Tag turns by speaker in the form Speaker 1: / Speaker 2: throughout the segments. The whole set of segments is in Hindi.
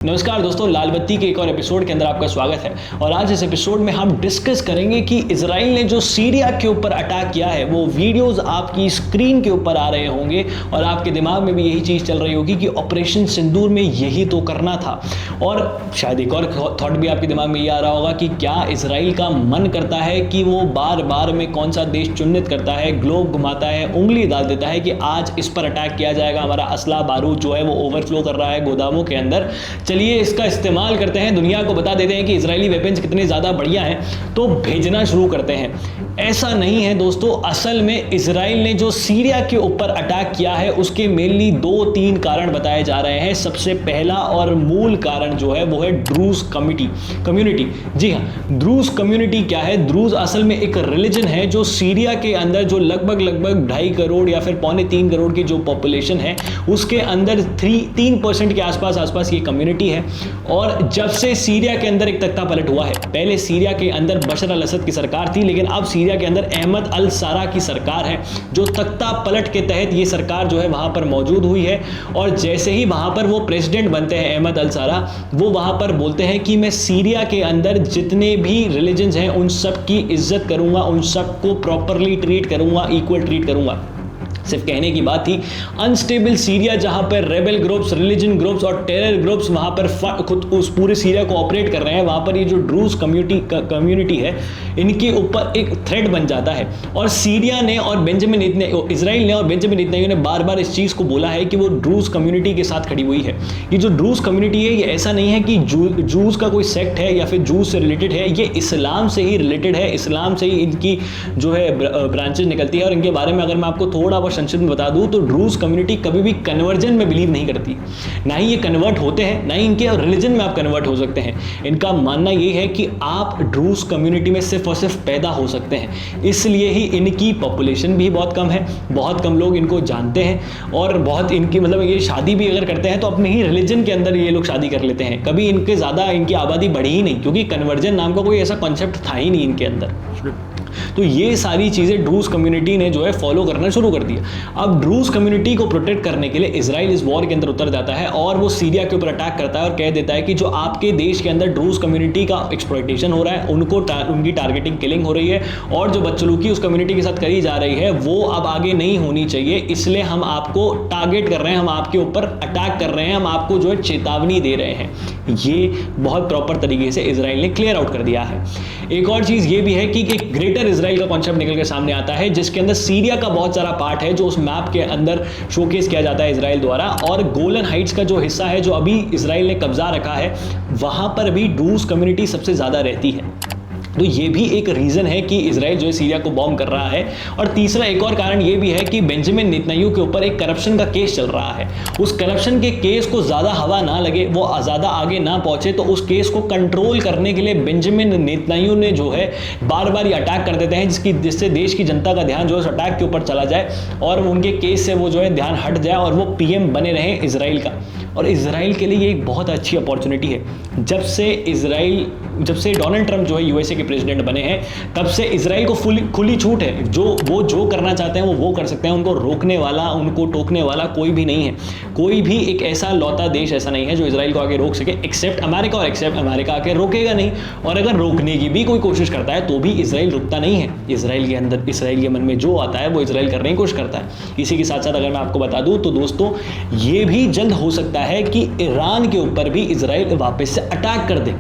Speaker 1: नमस्कार दोस्तों, लाल बत्ती के एक और एपिसोड के अंदर आपका स्वागत है। और आज इस एपिसोड में हम डिस्कस करेंगे कि इजराइल ने जो सीरिया के ऊपर अटैक किया है, वो वीडियोस आपकी स्क्रीन के ऊपर आ रहे होंगे और आपके दिमाग में भी यही चीज़ चल रही होगी कि ऑपरेशन सिंदूर में यही तो करना था। और शायद एक और थॉट भी आपके दिमाग में ये आ रहा होगा कि क्या इजराइल का मन करता है कि वो बार बार में कौन सा देश चिन्हित करता है, ग्लोब घुमाता है, उंगली डाल देता है कि आज इस पर अटैक किया जाएगा, हमारा असला बारूद जो है वो ओवरफ्लो कर रहा है गोदामों के अंदर, चलिए इसका इस्तेमाल करते हैं, दुनिया को बता देते हैं कि इजरायली वेपन्स कितने ज़्यादा बढ़िया हैं, तो भेजना शुरू करते हैं। ऐसा नहीं है दोस्तों। असल में इजराइल ने जो सीरिया के ऊपर अटैक किया है उसके मेनली 2-3 कारण बताए जा रहे हैं। सबसे पहला और मूल कारण जो है वो है ड्रूज कम्युनिटी। जी हाँ, ड्रूज कम्युनिटी क्या है? ड्रूज असल में एक रिलीजन है जो सीरिया के अंदर जो लगभग 2.5 करोड़ या फिर 3.25 करोड़ की जो पॉपुलेशन है उसके अंदर 3% के आसपास ये कम्युनिटी है। और जब से सीरिया के अंदर एक तख्ता पलट हुआ है, पहले सीरिया के अंदर बशर अल असद की सरकार थी, लेकिन अब सीरिया के अंदर अहमद अल सारा की सरकार है, जो तख्ता पलट के तहत ये सरकार जो है वहां पर मौजूद हुई है। और जैसे ही वहां पर वो प्रेसिडेंट बनते हैं अहमद अल सारा, वो वहां पर बोलते हैं कि मैं सीरिया के अंदर जितने भी रिलीजन्स हैं उन सब की इज्जत करूंगा, उन सबको प्रॉपरली ट्रीट करूंगा, इक्वल ट्रीट करूंगा। सिर्फ कहने की बात थी। अनस्टेबल सीरिया जहां पर रेबल ग्रुप्स, रिलीजन ग्रुप्स और टेरर ग्रुप्स वहां पर खुद उस पूरे सीरिया को ऑपरेट कर रहे हैं, वहां पर ये जो ड्रूज कम्युनिटी है इनके ऊपर एक थ्रेट बन जाता है। और सीरिया ने और इजराइल ने और बेंजामिन नेतन्याहू ने बार बार इस चीज़ को बोला है कि वो ड्रूज कम्युनिटी के साथ खड़ी हुई है। ये जो ड्रूज कम्युनिटी है ये ऐसा नहीं है कि जूस का कोई सेक्ट है या फिर जूस से रिलेटेड है, ये इस्लाम से ही रिलेटेड है। इस्लाम से ही इनकी जो है ब्रांचेज निकलती है। और इनके बारे में अगर मैं आपको थोड़ा संक्षिप्त में बता दूं तो ड्रूज कम्युनिटी कभी भी कन्वर्जन में बिलीव नहीं करती, ना ही ये कन्वर्ट होते हैं, ना ही इनके रिलीजन में आप कन्वर्ट हो सकते हैं। इनका मानना ये है कि आप ड्रूज कम्युनिटी में सिर्फ और सिर्फ पैदा हो सकते हैं। इसलिए ही इनकी पॉपुलेशन भी बहुत कम है, बहुत कम लोग इनको जानते हैं। और बहुत इनकी मतलब ये शादी भी अगर करते हैं तो अपने ही रिलीजन के अंदर ये लोग शादी कर लेते हैं। कभी इनके ज़्यादा इनकी आबादी बढ़ी ही नहीं, क्योंकि कन्वर्जन नाम का कोई ऐसा कॉन्सेप्ट था ही नहीं इनके अंदर। तो ये सारी चीज़ें ड्रूज कम्युनिटी ने जो है फॉलो करना शुरू कर दिया। अब ड्रूज कम्युनिटी को प्रोटेक्ट करने के लिए इजराइल इस वॉर के अंदर उतर जाता है और वो सीरिया के ऊपर अटैक करता है और कह देता है कि जो आपके देश के अंदर ड्रूज कम्युनिटी का एक्सप्लॉइटेशन हो रहा है, उनकी टारगेटिंग किलिंग हो रही है और जो बदसलूकी उस कम्युनिटी के साथ करी जा रही है वो अब आगे नहीं होनी चाहिए, इसलिए हम आपको टारगेट कर रहे हैं, हम आपके ऊपर अटैक कर रहे हैं, हम आपको जो है चेतावनी दे रहे हैं। ये बहुत प्रॉपर तरीके से इजराइल ने क्लियर आउट कर दिया है। एक और चीज़ ये भी है कि एक ग्रेटर इजराइल का कॉन्सेप्ट निकल के सामने आता है, जिसके अंदर सीरिया का बहुत सारा पार्ट है जो उस मैप के अंदर शोकेस किया जाता है इजराइल द्वारा। और गोलन हाइट्स का जो हिस्सा है जो अभी इजराइल ने कब्जा रखा है, वहां पर भी ड्रूज कम्युनिटी सबसे ज़्यादा रहती है। तो ये भी एक रीज़न है कि इजराइल जो है सीरिया को बॉम्ब कर रहा है। और तीसरा एक और कारण ये भी है कि बेंजामिन नेतन्याहू के ऊपर एक करप्शन का केस चल रहा है। उस करप्शन के केस को ज़्यादा हवा ना लगे, वो ज़्यादा आगे ना पहुंचे, तो उस केस को कंट्रोल करने के लिए बेंजामिन नेतन्याहू ने जो है बार बार ये अटैक कर देते हैं, जिससे देश की जनता का ध्यान जो है उस अटैक के ऊपर चला जाए और उनके केस से वो जो है ध्यान हट जाए और वो पीएम बने रहे इजराइल का। और इजराइल के लिए ये एक बहुत अच्छी अपॉर्चुनिटी है। जब से डोनाल्ड ट्रंप जो है यूएसए के प्रेसिडेंट बने हैं, तब से इजराइल को खुली छूट है। जो करना चाहते हैं वो कर सकते हैं। उनको रोकने वाला, उनको टोकने वाला कोई भी नहीं है। कोई भी एक ऐसा लौता देश ऐसा नहीं है जो इजराइल को आगे रोक सके, एक्सेप्ट अमेरिका। और एक्सेप्ट अमेरिका आके रोकेगा नहीं। और अगर रोकने की भी कोई कोशिश करता है तो भी इजराइल रुकता नहीं है। इजराइल के मन में जो आता है वो इजराइल करने की कोशिश करता है। इसी के साथ साथ अगर मैं आपको बता दूं तो दोस्तों, ये भी जल्द हो सकता है कि ईरान के ऊपर भी इजराइल वापस से अटैक कर दे।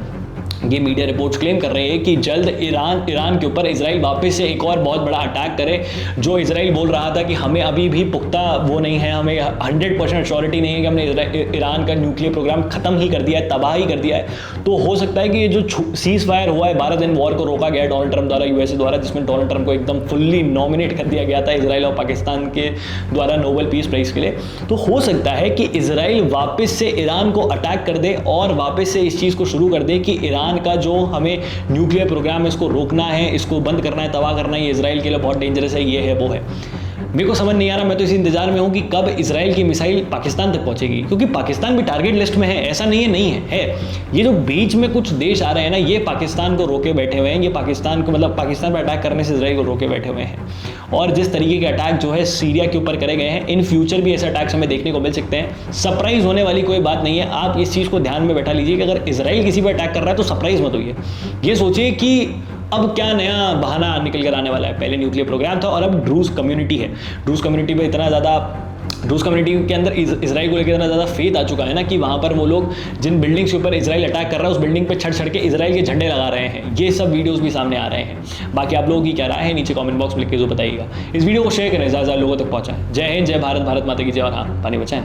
Speaker 1: ये मीडिया रिपोर्ट्स क्लेम कर रहे हैं कि जल्द ईरान के ऊपर इजराइल वापस से एक और बहुत बड़ा अटैक करे। जो इजराइल बोल रहा था कि हमें अभी भी पुख्ता वो नहीं है, हमें 100% श्योरिटी नहीं है कि हमने ईरान का न्यूक्लियर प्रोग्राम खत्म ही कर दिया है, तबाह ही कर दिया है। तो हो सकता है कि ये जो सीज फायर हुआ है, 12 दिन वॉर को रोका गया डोनाल्ड ट्रंप द्वारा, यूएसए द्वारा, जिसमें डोनाल्ड ट्रंप को एकदम फुल्ली नॉमिनेट कर दिया गया था इजराइल और पाकिस्तान के द्वारा नोबेल पीस प्राइज के लिए। तो हो सकता है कि इजराइल वापस से ईरान को अटैक कर दे और वापस से इस चीज़ को शुरू कर दे कि ईरान का जो हमें न्यूक्लियर प्रोग्राम है इसको रोकना है, इसको बंद करना है, तबाह करना है, ये इजराइल के लिए बहुत डेंजरस है, ये है वो है। मेरे को समझ नहीं आ रहा, मैं तो इसी इंतजार में हूँ कि कब इसराइल की मिसाइल पाकिस्तान तक पहुंचेगी, क्योंकि पाकिस्तान भी टारगेट लिस्ट में है, ऐसा नहीं है नहीं है। ये जो बीच में कुछ देश आ रहे हैं ना, ये पाकिस्तान को रोके बैठे हुए हैं, ये पाकिस्तान को मतलब पाकिस्तान पर अटैक करने से इसराइल को रोके बैठे हुए हैं। और जिस तरीके के अटैक जो है सीरिया के ऊपर करे गए हैं, इन फ्यूचर भी ऐसे अटैक्स हमें देखने को मिल सकते हैं। सरप्राइज होने वाली कोई बात नहीं है। आप इस चीज़ को ध्यान में बैठा लीजिए कि अगर इसराइल किसी पर अटैक कर रहा है तो सरप्राइज मत होइए। ये सोचिए कि अब क्या नया बहाना निकल कर आने वाला है। पहले न्यूक्लियर प्रोग्राम था और अब ड्रूज कम्युनिटी है। ड्रूज कम्युनिटी पे इतना ज़्यादा, ड्रूज कम्युनिटी के अंदर इसराइल को लेकर इतना ज़्यादा फेथ आ चुका है ना कि वहाँ पर वो लोग जिन बिल्डिंग्स के ऊपर इसराइल अटैक कर रहा है उस बिल्डिंग पे छड़ के इसराइल के झंडे लगा रहे हैं। ये सब वीडियोस भी सामने आ रहे हैं। बाकी आप लोगों की क्या राय है नीचे कमेंट बॉक्स में लिख के जो बताइएगा। इस वीडियो को शेयर करें, ज़्यादा लोगों तक पहुँचाएं। जय हिंद, जय भारत, भारत माता की जय, और हाँ, पानी बचाएं।